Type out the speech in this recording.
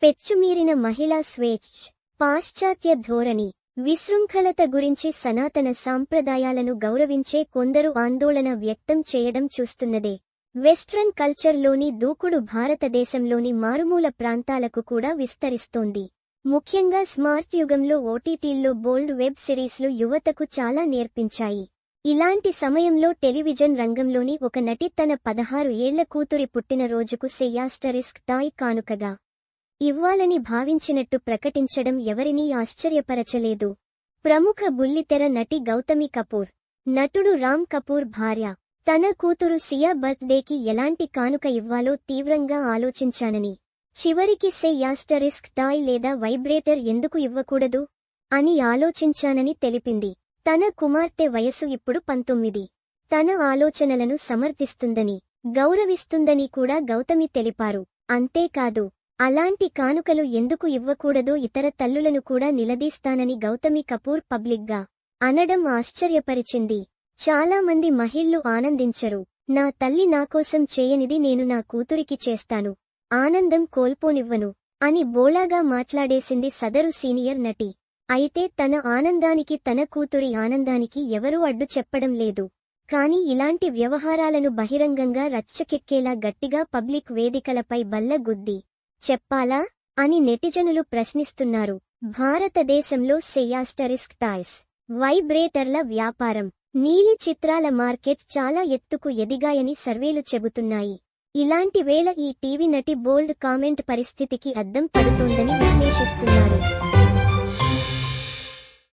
పెచ్చుమీరిన మహిళా స్వేచ్ఛ, పాశ్చాత్య ధోరణి, విశృంఖలత గురించి సనాతన సాంప్రదాయాలను గౌరవించే కొందరు ఆందోళన వ్యక్తం చేయడం చూస్తున్నదే. వెస్ట్రన్ కల్చర్లోని దూకుడు భారతదేశంలోని మారుమూల ప్రాంతాలకు కూడా విస్తరిస్తోంది. ముఖ్యంగా స్మార్ట్ యుగంలో ఓటీటీల్లో బోల్డ్ వెబ్ సిరీస్లు యువతకు చాలా నేర్పించాయి. ఇలాంటి సమయంలో టెలివిజన్ రంగంలోని ఒక నటి తన 16 ఏళ్ల కూతురి పుట్టినరోజుకు సెయాస్టరిస్క్ టాయ్ కానుకగా ఇవ్వాలని భావించినట్టు ప్రకటించడం ఎవరినీ ఆశ్చర్యపరచలేదు. ప్రముఖ బుల్లితెర నటి గౌతమి కపూర్, నటుడు రామ్ కపూర్ భార్య, తన కూతురు సియా బర్త్డేకి ఎలాంటి కానుక ఇవ్వాలో తీవ్రంగా ఆలోచించానని, చివరికి సెయాస్టరిస్క్ టాయ్ లేదా వైబ్రేటర్ ఎందుకు ఇవ్వకూడదు అని ఆలోచించానని తెలిపింది. తన కుమార్తె వయసు ఇప్పుడు 19. తన ఆలోచనలను సమర్థిస్తుందని, గౌరవిస్తుందని కూడా గౌతమి తెలిపారు. అంతేకాదు, అలాంటి కానుకలు ఎందుకు ఇవ్వకూడదో ఇతర తల్లులను కూడా నిలదీస్తానని గౌతమి కపూర్ పబ్లిక్గా అనడం ఆశ్చర్యపరిచింది. చాలామంది మహిళలు ఆనందించరు. నా తల్లి నాకోసం చేయనిది నేను నా కూతురికి చేస్తాను, ఆనందం కోల్పోనివ్వను అని బోళాగా మాట్లాడేసింది సదరు సీనియర్ నటి. అయితే తన ఆనందానికి తన కూతురి ఆనందానికి ఎవరూ అడ్డు చెప్పడం లేదు. కానీ ఇలాంటి వ్యవహారాలను బహిరంగంగా రచ్చకెక్కేలా గట్టిగా పబ్లిక్ వేదికలపై బల్ల గుద్ది చెప్పాలా అని నెటిజనులు ప్రశ్నిస్తున్నారు. భారతదేశంలో సెయాస్టరిస్క్ టాయ్స్, వైబ్రేటర్ల వ్యాపారం, నీలి చిత్రాల మార్కెట్ చాలా ఎత్తుకు ఎదిగాయని సర్వేలు చెబుతున్నాయి. ఇలాంటి వేళ ఈ టీవీ నటి బోల్డ్ కామెంట్ పరిస్థితికి అద్దం పడుతోందని విశ్లేషిస్తున్నారు.